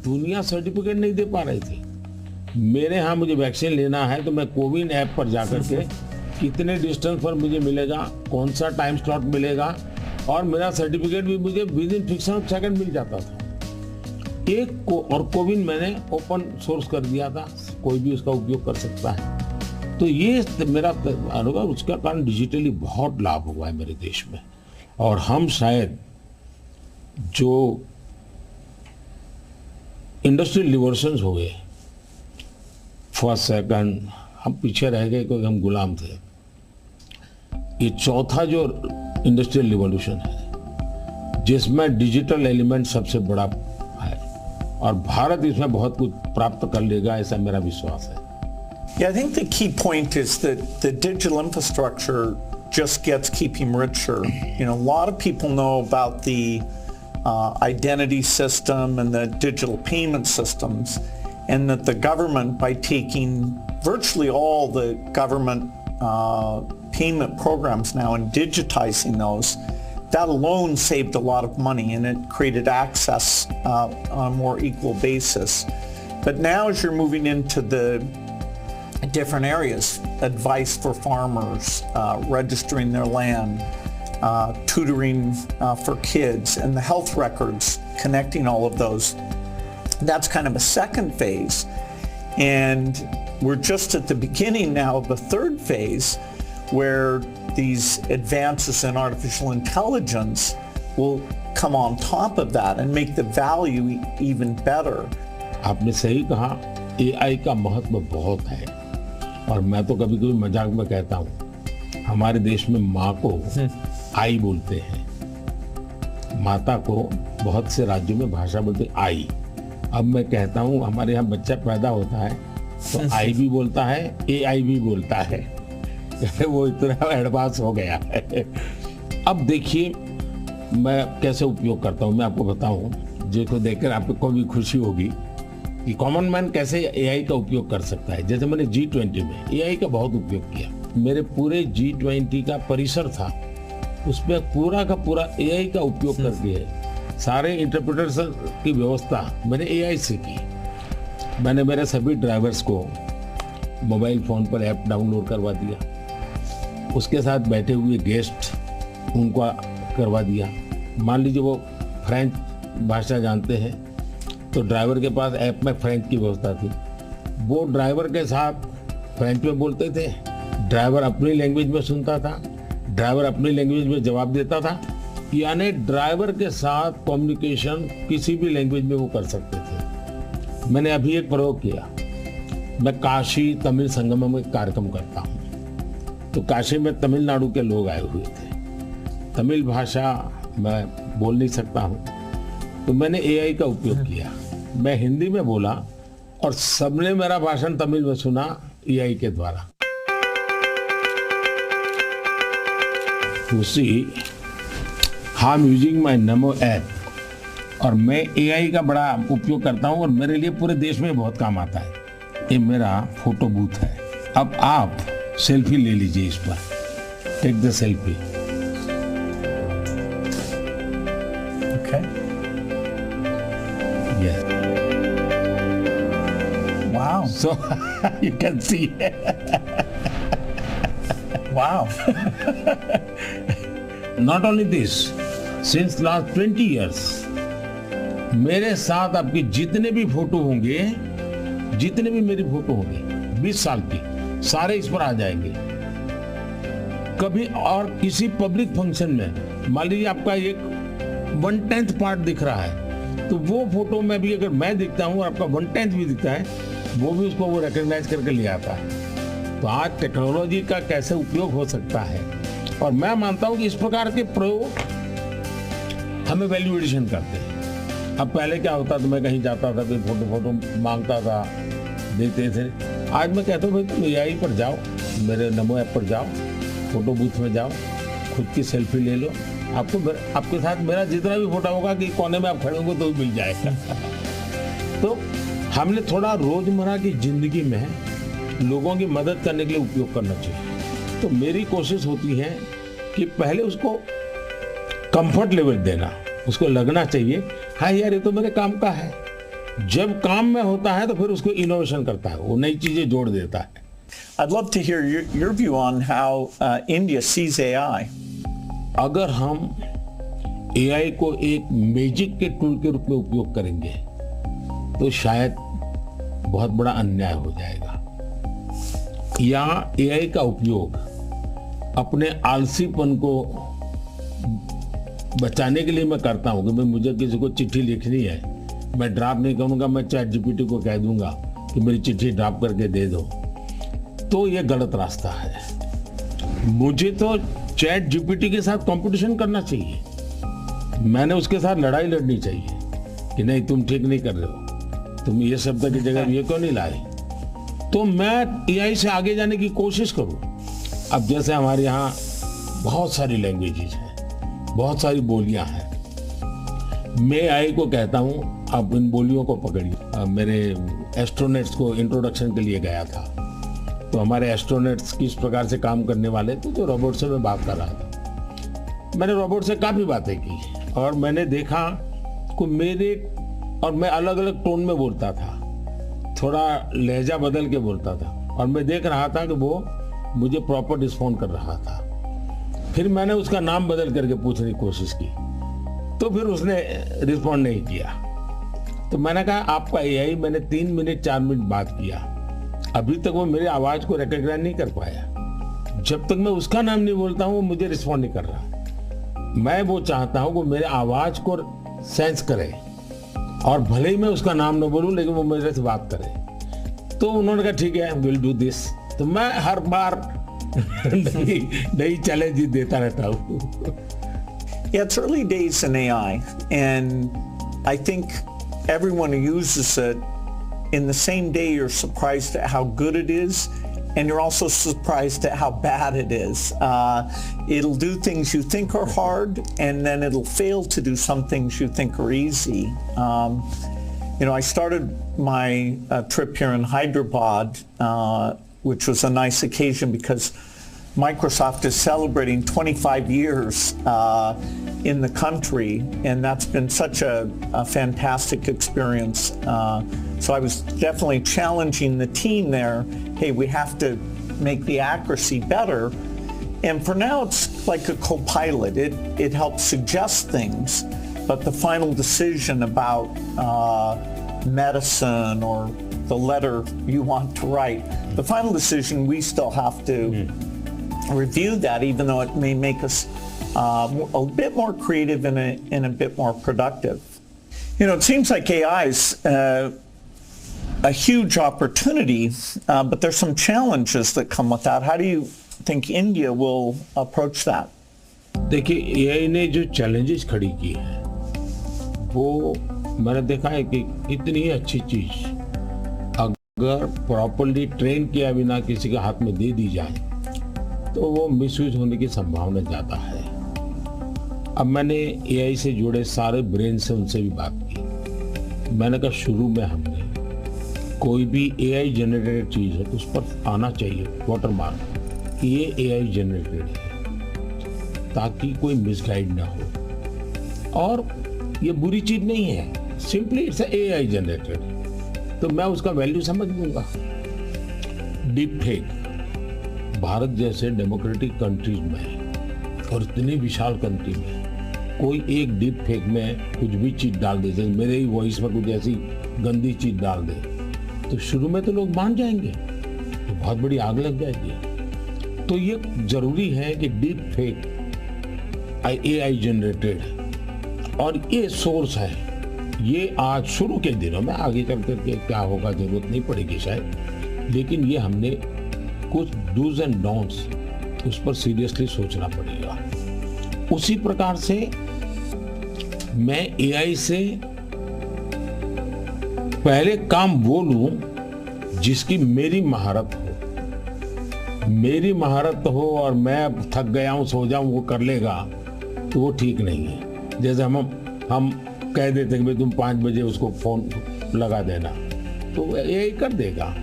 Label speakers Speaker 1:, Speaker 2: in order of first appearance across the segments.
Speaker 1: दुनिया सर्टिफिकेट नहीं दे पा रही थी। मेरे यहाँ मुझे वैक्सीन लेना है तो मैं कोविन ऐप पर जाकर के कितने डिस्टेंस पर मुझे मिलेगा, कौन सा टाइम स्लॉट मिलेगा, और मेरा सर्टिफिकेट भी मुझे within fraction of second मिल जाता था। और कोविन मैंने ओपन सोर्स कर दिया था, कोई भी उसका उपयोग कर सकता है। तो ये मेरा अनुभव, उसका कारण डिजिटली बहुत लाभ हुआ है मेरे देश में। और हम शायद जो इंडस्ट्रियल रिवॉल्यूशंस हो गए, फर्स्ट सेकंड, हम पीछे रह गए क्योंकि हम गुलाम थे। ये चौथा जो इंडस्ट्रियल रिवॉल्यूशन है जिसमें डिजिटल एलिमेंट सबसे बड़ा है, और भारत इसमें बहुत कुछ प्राप्त कर लेगा, ऐसा मेरा विश्वास है।
Speaker 2: Yeah, I think the key point is that the digital infrastructure just keeps him richer. You know, a lot of people know about the identity system and the digital payment systems, and that the government, by taking virtually all the government payment programs now and digitizing those, that alone saved a lot of money, and it created access on a more equal basis. But now as you're moving into the different areas, advice for farmers, registering their land, tutoring for kids, and the health records, connecting all of those, that's kind of a second phase. And we're just at the beginning now of the third phase, where these advances in artificial intelligence will come on top of that and make the value even better.
Speaker 1: आपने सही कहा, AI का महत्व बहुत है, और मैं तो कभी कभी मजाक में कहता हूँ, हमारे देश में माँ को आई बोलते हैं, माता को बहुत से राज्यों में भाषा बोलते आई। अब मैं कहता हूँ हमारे यहाँ बच्चा पैदा होता है तो आई भी बोलता है, AI भी बोलता है। वो इतना एडवांस हो गया है। अब देखिए मैं कैसे उपयोग करता हूँ, मैं आपको बताऊँ, जिसको देखकर आपको भी खुशी होगी कि कॉमन मैन कैसे AI का उपयोग कर सकता है। जैसे मैंने G20 में AI का बहुत उपयोग किया। मेरे पूरे G20 का परिसर था, उसमें पूरा का पूरा AI का उपयोग करके सारे इंटरप्रेटर की व्यवस्था मैंने AI से की। मैंने मेरे सभी ड्राइवर्स को मोबाइल फ़ोन पर ऐप डाउनलोड करवा दिया, उसके साथ बैठे हुए गेस्ट उनको करवा दिया। मान लीजिए वो फ्रेंच भाषा जानते हैं तो ड्राइवर के पास ऐप में फ्रेंच की व्यवस्था थी, वो ड्राइवर के साथ फ्रेंच में बोलते थे, ड्राइवर अपनी लैंग्वेज में सुनता था, ड्राइवर अपनी लैंग्वेज में जवाब देता था। यानी ड्राइवर के साथ कम्युनिकेशन किसी भी लैंग्वेज में वो कर सकते थे। मैंने अभी एक प्रयोग किया, मैं काशी तमिल संगम में कार्यक्रम करता हूँ, तो काशी में तमिलनाडु के लोग आए हुए थे, तमिल भाषा मैं बोल नहीं सकता हूँ, तो मैंने AI का उपयोग किया। मैं हिंदी में बोला और सबने मेरा भाषण तमिल में सुना AI के द्वारा। उसी हम यूजिंग माय नमो ऐप, और मैं AI का बड़ा उपयोग करता हूँ और मेरे लिए पूरे देश में बहुत काम आता है। ये मेरा फोटो बूथ है। अब आप सेल्फी ले लीजिए इस पर, take the selfie.
Speaker 2: Okay.
Speaker 1: Yes.
Speaker 2: Wow.
Speaker 1: So you can see.
Speaker 2: Wow.
Speaker 1: Not only this, since last 20 years, मेरे साथ आपके जितने भी फोटो होंगे, जितने भी मेरी फोटो होंगी 20 साल की, सारे इस पर आ जाएंगे। कभी और किसी पब्लिक फंक्शन में मान लीजिए आपका एक 1/10 पार्ट दिख रहा है, तो वो फोटो में भी अगर मैं दिखता हूँ और आपका 1/10 भी दिखता है, वो भी उसको वो रिकॉग्नाइज करके ले आता है। तो आज टेक्नोलॉजी का कैसे उपयोग हो सकता है, और मैं मानता हूँ कि इस प्रकार के प्रयोग हमें वैल्यू एडिशन करते हैं। अब पहले क्या होता था, मैं कहीं जाता था तो फोटो मांगता था, देते थे। आज मैं कहता हूँ भाई तुम AI पर जाओ, मेरे नमो ऐप पर जाओ, फोटो बूथ में जाओ, खुद की सेल्फी ले लो, आपको आपके साथ मेरा जितना भी फोटो होगा कि कोने में आप खड़े होंगे तो मिल जाएगा। तो हमने थोड़ा रोजमर्रा की जिंदगी में लोगों की मदद करने के लिए उपयोग करना चाहिए। तो मेरी कोशिश होती है कि पहले उसको कंफर्ट लेवल देना, उसको लगना चाहिए हाँ यार ये तो मेरे काम का है, जब काम में होता है तो फिर उसको इनोवेशन करता है, वो नई चीजें जोड़ देता है।
Speaker 2: I'd love to hear your view on how India sees AI.
Speaker 1: अगर हम एआई को एक मैजिक के टूल के रूप में उपयोग करेंगे तो शायद बहुत बड़ा अन्याय हो जाएगा। या एआई का उपयोग अपने आलसीपन को बचाने के लिए मैं करता हूं कि भाई मुझे किसी को चिट्ठी लिखनी है, मैं ड्राफ्ट नहीं करूंगा, मैं चैट जीपीटी को कह दूंगा कि मेरी चिट्ठी ड्राफ्ट करके दे दो, तो ये गलत रास्ता है। मुझे तो चैट जीपीटी के साथ कंपटीशन करना चाहिए, मैंने उसके साथ लड़ाई लड़नी चाहिए कि नहीं तुम ठीक नहीं कर रहे हो, तुम ये शब्द की जगह ये क्यों नहीं लाए, तो मैं एआई से आगे जाने की कोशिश करूं। अब जैसे हमारे यहाँ बहुत सारी लैंग्वेजेस हैं, बहुत सारी बोलियां हैं, मैं एआई को कहता हूं आप इन बोलियों को पकड़िए। मेरे एस्ट्रोनॉट्स को इंट्रोडक्शन के लिए गया था, तो हमारे एस्ट्रोनॉट्स किस प्रकार से काम करने वाले थे, तो रोबोट से मैं बात कर रहा था। मैंने रोबोट से काफी बातें की और मैंने देखा कि मैं अलग अलग टोन में बोलता था, थोड़ा लहजा बदल के बोलता था, और मैं देख रहा था कि वो मुझे प्रॉपर रिस्पॉन्ड कर रहा था। फिर मैंने उसका नाम बदल करके पूछने की कोशिश की, तो फिर उसने रिस्पॉन्ड नहीं किया। तो मैंने कहा आपका एआई, मैंने 3 मिनट 4 मिनट बात किया, अभी तक वो मेरी आवाज को रिकॉग्नाइज नहीं कर पाया। जब तक मैं उसका नाम नहीं बोलता हूं वो मुझे रिस्पॉन्ड नहीं कर रहा। मैं वो चाहता हूं कि मेरे आवाज को सेंस करे, और भले ही मैं उसका नाम न बोलूं लेकिन वो मेरे से बात करे। तो उन्होंने कहा ठीक है, विल डू दिस। तो मैं हर बार नई चैलेंज देता रहता हूँ।
Speaker 2: Yeah, it's early days in AI, and I think everyone who uses it, in the same day you're surprised at how good it is, and you're also surprised at how bad it is. It'll do things you think are hard, and then it'll fail to do some things you think are easy. I started my trip here in Hyderabad, which was a nice occasion because Microsoft is celebrating 25 years in the country, and that's been such a fantastic experience. So I was definitely challenging the team there. Hey, we have to make the accuracy better. And for now, it's like a co-pilot. It helps suggest things, but the final decision about medicine or the letter you want to write, the final decision, we still have to review that, even though it may make us a bit more creative and a bit more productive. It seems like AI is a huge opportunity, but there's some challenges that come with that. How do you think India will approach that?
Speaker 1: देखिए, AI ने जो challenges खड़ी की है वो मैंने देखा है कि इतनी अच्छी चीज अगर प्रॉपर्ली ट्रेन किया बिना किसी के हाथ में दे दी जाए तो वो मिसयूज होने की संभावना ज्यादा है। अब मैंने एआई से जुड़े सारे ब्रेन से उनसे भी बात की। मैंने कहा शुरू में हमने कोई भी एआई जनरेटेड चीज है तो उस पर आना चाहिए वाटरमार्क कि ये एआई जनरेटेड है, ताकि कोई मिसगाइड ना हो। और ये बुरी चीज नहीं है, सिंपली इट्स एआई जनरेटेड, तो मैं उसका वैल्यू समझ लूंगा। डीप फेक भारत जैसे डेमोक्रेटिक कंट्रीज में और इतनी विशाल कंट्री में कोई एक डीप फेक में कुछ भी चीज डाल दे, जैसे मेरे ही वॉइस में कुछ ऐसी गंदी चीज डाल दे, तो शुरू में तो लोग मान जाएंगे, तो बहुत बड़ी आग लग जाएगी। तो ये जरूरी है कि डीप फेक एआई जनरेटेड और ये सोर्स है, ये आज शुरू के दिनों में, आगे चल करके क्या होगा जरूरत नहीं पड़ेगी शायद, लेकिन ये हमने कुछ डूज एंड डोंट्स उस पर सीरियसली सोचना पड़ेगा। उसी प्रकार से मैं एआई से पहले काम वो लूं जिसकी मेरी महारत हो। मेरी महारत हो और मैं थक गया हूं सो जाऊं वो कर लेगा तो वो ठीक नहीं है। जैसे हम कह देते कि भाई तुम 5 बजे उसको फोन लगा देना तो यही कर देगा,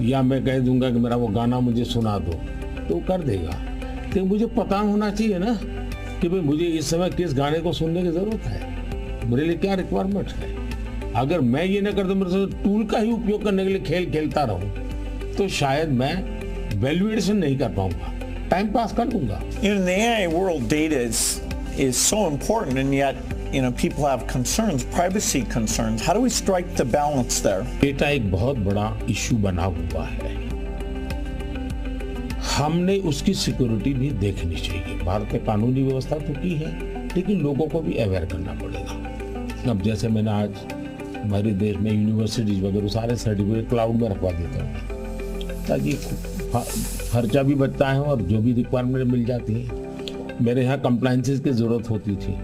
Speaker 1: या मैं कह दूंगा कि मेरा वो गाना मुझे सुना दो तो कर देगा। तो मुझे पता होना चाहिए ना कि भाई मुझे इस समय किस गाने को सुनने की जरूरत है, मेरे लिए क्या रिक्वायरमेंट है। अगर मैं ये ना करता, मेरे से टूल का ही उपयोग करने के लिए खेल खेलता रहूं, तो शायद मैं वैल्यूएशन नहीं कर पाऊंगा, टाइम पास कर लूंगा।
Speaker 2: In the AI world, data is so important, and yet, people have concerns, privacy concerns. How do we strike the balance there?
Speaker 1: Data एक बहुत बड़ा इश्यू बना हुआ है, हमने उसकी सिक्योरिटी भी देखनी चाहिए। भारत में कानूनी व्यवस्था तो की है, लेकिन लोगों को भी अवेयर करना पड़ेगा। अब जैसे मैंने आज हमारे देश में यूनिवर्सिटीज वगैरह सारे सर्टिफिकेट क्लाउड में रखवा देता हूँ, ताकि खर्चा भी बचता है और जो भी रिक्वायरमेंट मिल जाती है। मेरे यहाँ कंप्लायंसेस की ज़रूरत होती थी,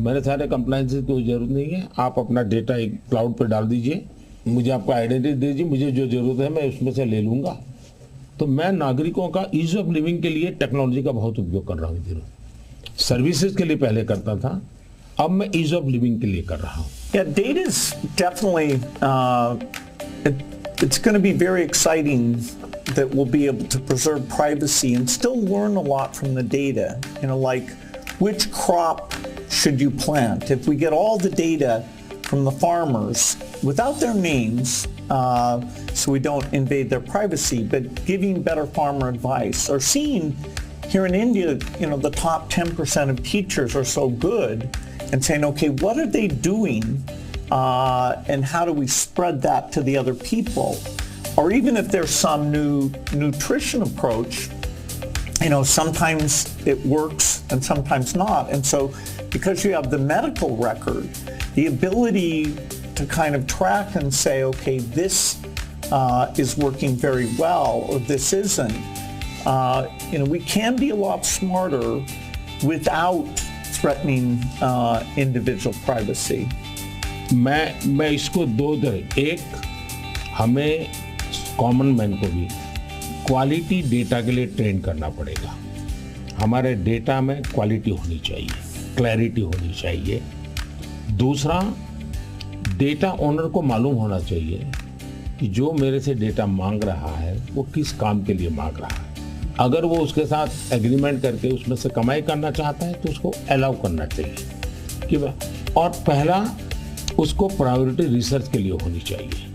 Speaker 1: मेरे सारे कंप्लायंसेस की कोई ज़रूरत नहीं है। आप अपना डेटा एक क्लाउड पर डाल दीजिए, मुझे आपका आइडेंटिटी दीजिए, मुझे जो ज़रूरत है मैं उसमें से ले लूँगा। तो मैं नागरिकों का ईज ऑफ लिविंग के लिए टेक्नोलॉजी का बहुत उपयोग कर रहा हूँ। दिनों सर्विसेज के लिए पहले करता था, अब मैं ईज ऑफ लिविंग के लिए कर रहा हूँ।
Speaker 2: Yeah, data is definitely, it's going to be very exciting that we'll be able to preserve privacy and still learn a lot from the data. Like which crop should you plant? If we get all the data from the farmers without their names, so we don't invade their privacy, but giving better farmer advice, or seeing here in India, the top 10% of teachers are so good, and saying, okay, what are they doing, and how do we spread that to the other people? Or even if there's some new nutrition approach, sometimes it works and sometimes not. And so because you have the medical record, the ability to kind of track and say, okay, this is working very well, or this isn't, we can be a lot smarter without threatening individual privacy.
Speaker 1: मैं इसको दो तरह, एक हमें common man को भी quality data के लिए ट्रेन करना पड़ेगा। हमारे डेटा में क्वालिटी होनी चाहिए, क्लैरिटी होनी चाहिए। दूसरा, डेटा ओनर को मालूम होना चाहिए कि जो मेरे से डेटा मांग रहा है वो किस काम के लिए मांग रहा है। अगर वो उसके साथ एग्रीमेंट करके उसमें से कमाई करना चाहता है तो उसको अलाउ करना चाहिए कि और पहला, उसको प्रायोरिटी रिसर्च के लिए होनी चाहिए।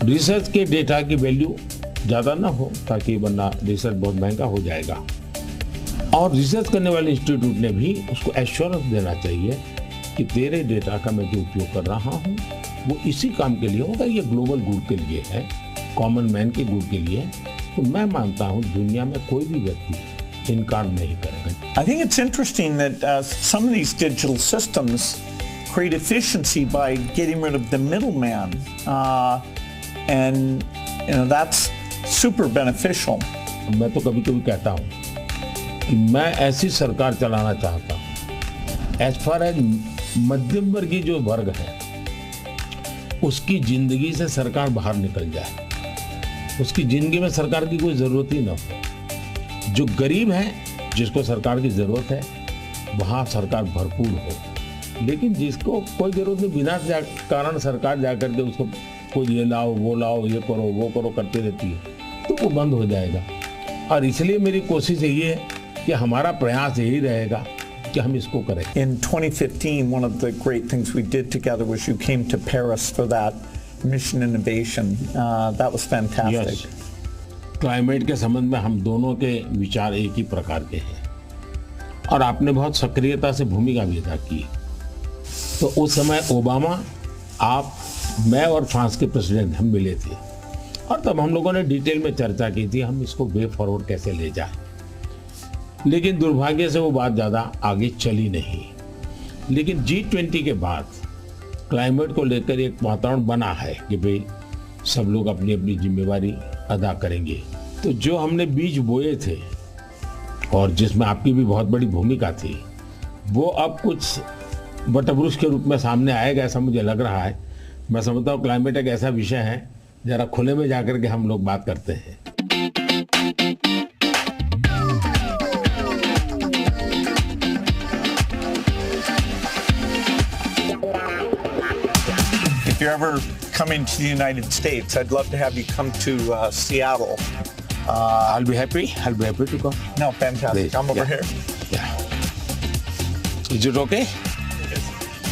Speaker 1: रिसर्च के डेटा की वैल्यू ज़्यादा ना हो, ताकि वरना रिसर्च बहुत महंगा हो जाएगा। और रिसर्च करने वाले इंस्टीट्यूट ने भी उसको एश्योरेंस देना चाहिए कि तेरे डेटा का मैं जो उपयोग कर रहा हूँ वो इसी काम के लिए होगा, ये ग्लोबल गुड के लिए है, कॉमन मैन के गुड के लिए। तो मैं मानता हूँ दुनिया में कोई भी व्यक्ति इनकार नहीं करेगा।
Speaker 2: I think it's interesting that some of these digital systems create efficiency by getting rid of the middleman, and that's super beneficial.
Speaker 1: मैं तो कभी कभी कहता हूँ कि मैं ऐसी सरकार चलाना चाहता हूँ, एज फार एज मध्यम वर्गीय जो वर्ग है उसकी जिंदगी से सरकार बाहर निकल जाए, उसकी जिंदगी में सरकार की कोई ज़रूरत ही ना हो। जो गरीब है, जिसको सरकार की ज़रूरत है, वहाँ सरकार भरपूर हो। लेकिन जिसको कोई ज़रूरत नहीं, बिना कारण सरकार जा कर के उसको कोई ये लाओ वो लाओ, ये करो वो करो करती रहती है, तो वो बंद हो जाएगा। और इसलिए मेरी कोशिश यही है कि हमारा प्रयास यही रहेगा कि हम इसको करें।
Speaker 2: In 2015, one of the great things we did together was you came to Paris for that mission innovation. That was fantastic.
Speaker 1: Yes. Climate के संबंध में हम दोनों के विचार एक ही प्रकार के हैं और आपने बहुत सक्रियता से भूमिका भी अदा की। तो उस समय ओबामा, आप, मैं और फ्रांस के प्रेसिडेंट हम मिले थे और तब हम लोगों ने डिटेल में चर्चा की थी हम इसको वे फॉरवर्ड कैसे ले जाएं। लेकिन दुर्भाग्य से वो बात ज़्यादा आगे चली नहीं। लेकिन G20 के बाद क्लाइमेट को लेकर एक वातावरण बना है कि भाई सब लोग अपनी अपनी जिम्मेवारी अदा करेंगे। तो जो हमने बीज बोए थे और जिसमें आपकी भी बहुत बड़ी भूमिका थी, वो अब कुछ वटवृक्ष के रूप में सामने आएगा, ऐसा मुझे लग रहा है। मैं समझता हूँ क्लाइमेट एक ऐसा विषय है, जरा खुले में जाकर के हम लोग बात करते हैं।
Speaker 2: If you're ever coming to the United States, I'd love to have you come to Seattle.
Speaker 1: I'll be happy to come.
Speaker 2: No, fantastic.
Speaker 1: Please.
Speaker 2: I'm over
Speaker 1: Yeah.
Speaker 2: here.
Speaker 1: Yeah. Is it okay?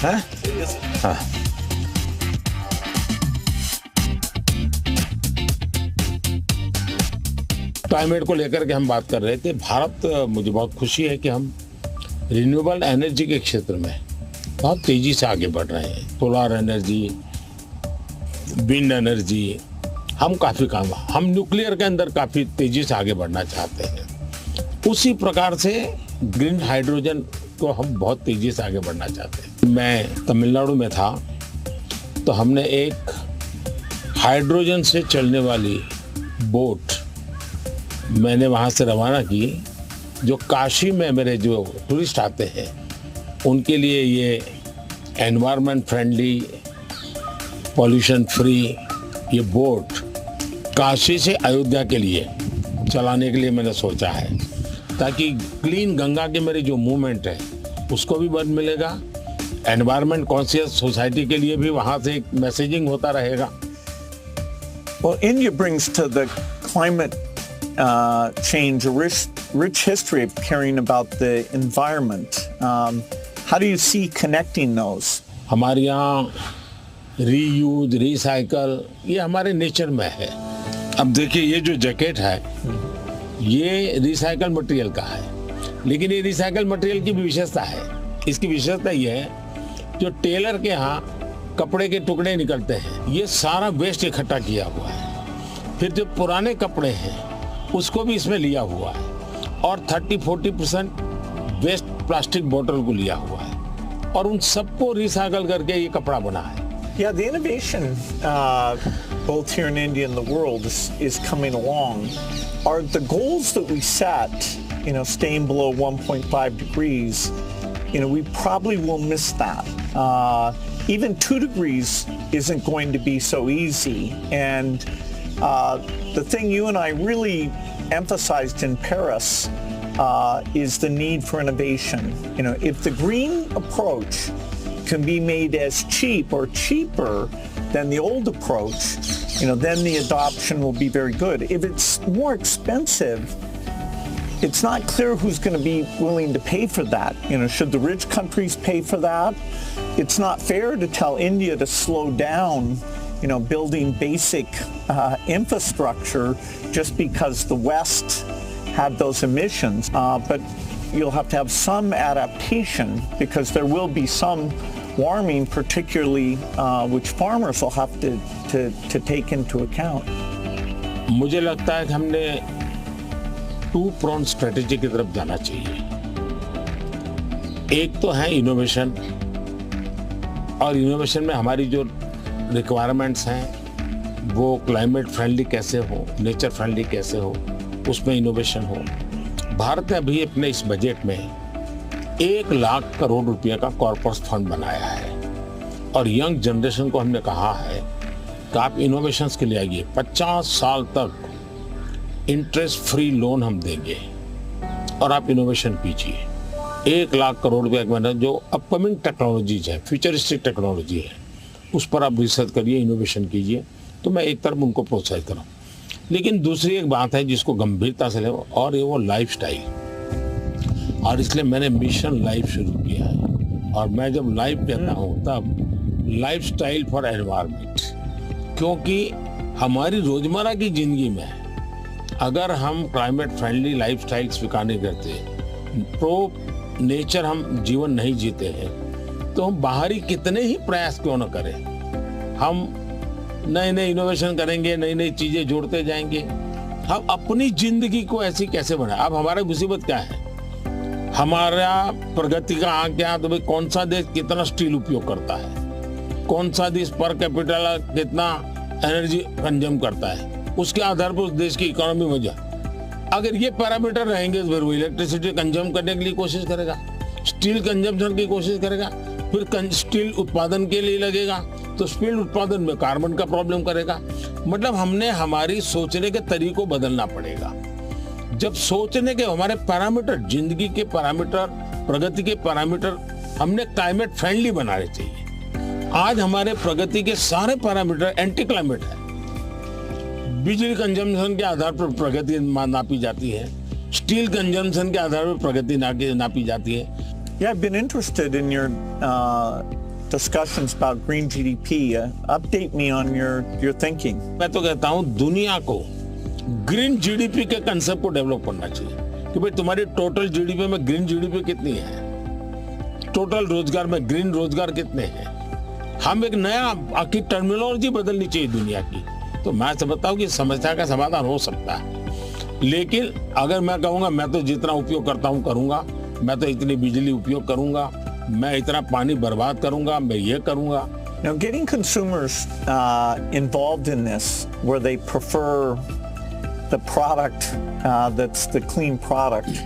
Speaker 1: Huh?
Speaker 2: Yes.
Speaker 1: Huh. Climate को लेकर के हम बात कर रहे थे। भारत, मुझे बहुत खुशी है कि हम रिन्यूएबल एनर्जी के क्षेत्र में बहुत तेजी से आगे बढ़ रहे हैं। सोलर एनर्जी, विंड एनर्जी, हम काफ़ी काम, हम न्यूक्लियर के अंदर काफ़ी तेजी से आगे बढ़ना चाहते हैं। उसी प्रकार से ग्रीन हाइड्रोजन को हम बहुत तेजी से आगे बढ़ना चाहते हैं। मैं तमिलनाडु में था तो हमने एक हाइड्रोजन से चलने वाली बोट मैंने वहाँ से रवाना की, जो काशी में मेरे जो टूरिस्ट आते हैं उनके लिए ये एनवायरनमेंट फ्रेंडली, पॉल्यूशन फ्री ये बोट काशी से अयोध्या के लिए चलाने के लिए मैंने सोचा है, ताकि क्लीन गंगा की मेरी जो मूवमेंट है उसको भी बल मिलेगा, एनवायरनमेंट कॉन्शियस सोसाइटी के लिए भी वहाँ से एक मैसेजिंग होता रहेगा।
Speaker 2: Well, India brings to the climate change a rich history of caring about the environment. How do you see connecting those?
Speaker 1: हमारे यहाँ रीयूज, रिसाइकल ये हमारे नेचर में है। अब देखिए, ये जो जैकेट है ये रिसाइकल मटेरियल का है, लेकिन ये रिसाइकल मटेरियल की भी विशेषता है। इसकी विशेषता ये है, जो टेलर के यहाँ कपड़े के टुकड़े निकलते हैं ये सारा वेस्ट इकट्ठा किया हुआ है। फिर जो पुराने कपड़े हैं उसको भी इसमें लिया हुआ है, और 30-40% वेस्ट प्लास्टिक बोतल को लिया हुआ है, और उन सबको रिसाइकल करके ये कपड़ा बना है।
Speaker 2: Yeah, the innovation both here in India and the world is coming along. Are the goals that we set, staying below 1.5 degrees, we probably will miss that. Even 2 degrees isn't going to be so easy. And the thing you and I really emphasized in Paris is the need for innovation. If the green approach can be made as cheap or cheaper than the old approach, then the adoption will be very good. If it's more expensive, it's not clear who's going to be willing to pay for that. Should the rich countries pay for that? It's not fair to tell India to slow down, building basic infrastructure just because the West had those emissions. But you'll have to have some adaptation, because there will be some warming, particularly which farmers will have to take into account.
Speaker 1: मुझे लगता है कि हमने 2-pronged strategy की तरफ जाना चाहिए। एक तो है इनोवेशन, और इनोवेशन में हमारी जो रिक्वायरमेंट्स हैं वो क्लाइमेट फ्रेंडली कैसे हो, नेचर फ्रेंडली कैसे हो, उसमें इनोवेशन हो। भारत ने अभी अपने इस बजट में 1 लाख करोड़ रुपए का कॉर्पस फंड बनाया है, और यंग जनरेशन को हमने कहा है कि आप इनोवेशंस के लिए आइए। 50 साल तक इंटरेस्ट फ्री लोन हम देंगे और आप इनोवेशन कीजिए। 1 लाख करोड़ रुपए का जो अपकमिंग टेक्नोलॉजीज है, फ्यूचरिस्टिक टेक्नोलॉजी है, उस पर आप रिसर्च करिए, इनोवेशन कीजिए। तो मैं एक तरफ उनको प्रोत्साहित करूँ, लेकिन दूसरी एक बात है जिसको गंभीरता से ले, और ये वो लाइफस्टाइल। और इसलिए मैंने मिशन लाइफ शुरू किया है, और मैं जब लाइफ कहता हूँ तब लाइफस्टाइल फॉर एनवायरनमेंट, क्योंकि हमारी रोजमर्रा की जिंदगी में अगर हम क्लाइमेट फ्रेंडली लाइफस्टाइल स्वीकार नहीं करते, प्रो नेचर हम जीवन नहीं जीते हैं, तो हम बाहरी कितने ही प्रयास क्यों न करें, हम नए नए इनोवेशन करेंगे, नई नई चीजें जोड़ते जाएंगे, हम अपनी जिंदगी को ऐसी कैसे बनाए। अब हमारा मुसीबत क्या है, हमारा प्रगति का आंक क्या, तो भाई कौन सा देश कितना स्टील उपयोग करता है, कौन सा देश पर कैपिटल कितना एनर्जी कंज्यूम करता है, उसके आधार पर उस देश की इकोनॉमी में जा। अगर ये पैरामीटर रहेंगे तो फिर वो इलेक्ट्रिसिटी कंज्यूम करने के लिए कोशिश करेगा, स्टील कंजम्पशन की कोशिश करेगा, फिर स्टील उत्पादन के लिए लगेगा, तो स्टील उत्पादन में कार्बन का प्रॉब्लम करेगा। मतलब हमने हमारी सोचने के तरीकों बदलना पड़ेगा। जब सोचने के हमारे पैरामीटर, जिंदगी के पैरामीटर, प्रगति के पैरामीटर हमने क्लाइमेट फ्रेंडली बनाने चाहिए। आज हमारे प्रगति के सारे पैरामीटर एंटी क्लाइमेट है। बिजली कंजम्पशन के आधार पर प्रगति नापी जाती है, स्टील कंजम्पशन के आधार पर प्रगति नापी जाती है।
Speaker 2: Yeah, I've been interested in your discussions about green GDP. Update me on your thinking.
Speaker 1: मैं तो कहता हूँ दुनिया को ग्रीन जीडीपी के कंसेप्ट को डेवलप करना चाहिए कि भाई तुम्हारी टोटल जीडीपी में ग्रीन जीडीपी कितनी है, टोटल रोजगार में ग्रीन रोजगार कितने हैं। हम एक नया आखिर टर्मिनोलॉजी बदलनी चाहिए दुनिया की। तो मैं समझता हूँ कि समस्या का समाधान हो सकता है, लेकिन अगर मैं कहूँगा मैं तो जितना उपयोग करता हूँ करूँगा, मैं तो इतनी बिजली उपयोग करूँगा, मैं इतना पानी बर्बाद करूँगा, मैं ये करूँगा।
Speaker 2: Now, getting consumers involved in this, where they prefer the product that's the clean product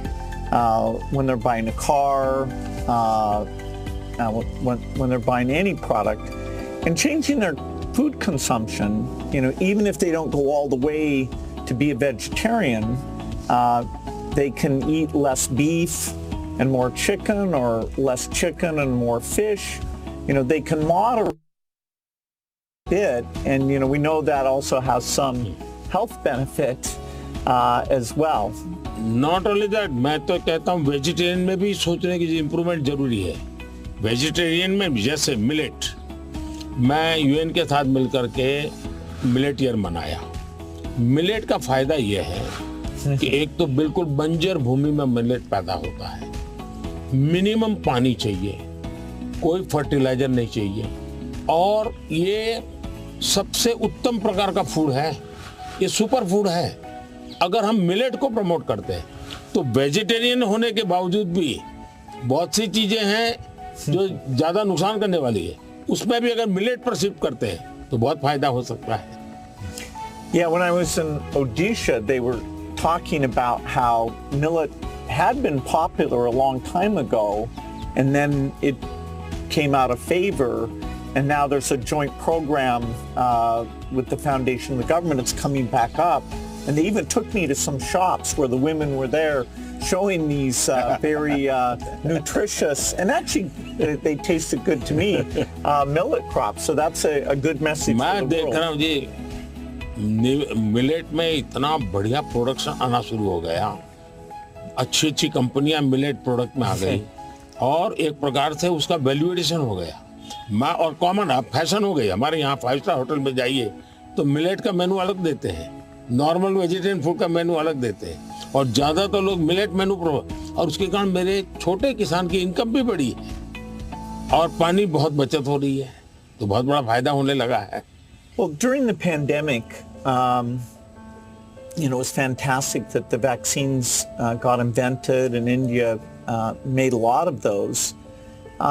Speaker 2: when they're buying a car, when they're buying any product, and changing their food consumption, even if they don't go all the way to be a vegetarian, they can eat less beef and more chicken, or less chicken and more fish. They can moderate it, and we know that also has some health benefit as well.
Speaker 1: Not only that, मैं तो कहता हूँ vegetarian में भी सोचने की improvement जरूरी है। वेजिटेरियन में जैसे मिलेट, मैं यूएन के साथ मिलकर के मिलेट ईयर मनाया। मिलेट का फायदा यह है कि एक तो बिल्कुल बंजर भूमि में मिलेट पैदा होता है, मिनिमम पानी चाहिए, कोई फर्टिलाइजर नहीं चाहिए, और ये सबसे उत्तम प्रकार का फूड है, ये सुपर फूड है। अगर हम मिलेट को प्रमोट करते हैं तो वेजिटेरियन होने के बावजूद भी बहुत सी चीजें हैं जो ज्यादा नुकसान करने वाली है, उसमें भी अगर मिलेट पर शिफ्ट करते हैं तो बहुत फायदा हो सकता है।
Speaker 2: Yeah, when I was in Odisha, they were talking about how millet had been popular a long time ago, and then it came out of favor, and now there's a joint program with the foundation and the government. It's coming back up, and they even took me to some shops where the women were there showing these very nutritious, and actually they tasted good to me, millet crops. So that's a good message
Speaker 1: मैं
Speaker 2: for the
Speaker 1: देख
Speaker 2: world.
Speaker 1: रहा हूँ जी, millet में इतना बढ़िया production आना शुरू हो गया, अच्छी अच्छी कंपनियां मिलेट प्रोडक्ट में आ गई, और एक प्रकार से उसका वैल्यू एडिशन हो गया। मैं और कॉमन अब फैशन हो गई। हमारे यहाँ 5 स्टार होटल में जाइए तो मिलेट का मेनू अलग देते हैं, नॉर्मल वेजिटेरियन फूड का मेनू अलग देते हैं, और ज्यादातर लोग मिलेट मेनू और उसके कारण मेरे छोटे किसान की इनकम भी बढ़ी है और पानी बहुत बचत हो रही है, तो बहुत बड़ा फायदा होने लगा है।
Speaker 2: Well, during the pandemic, it was fantastic that the vaccines got invented, and India made a lot of those.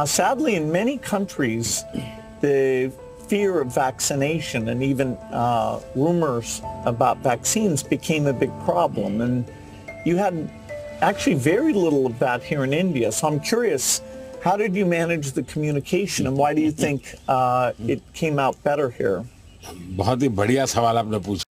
Speaker 2: Sadly, in many countries, the fear of vaccination and even rumors about vaccines became a big problem. And you had actually very little of that here in India. So I'm curious, how did you manage the communication, and why do you think it came out better here?
Speaker 1: बहुत ही बढ़िया सवाल आपने पूछा।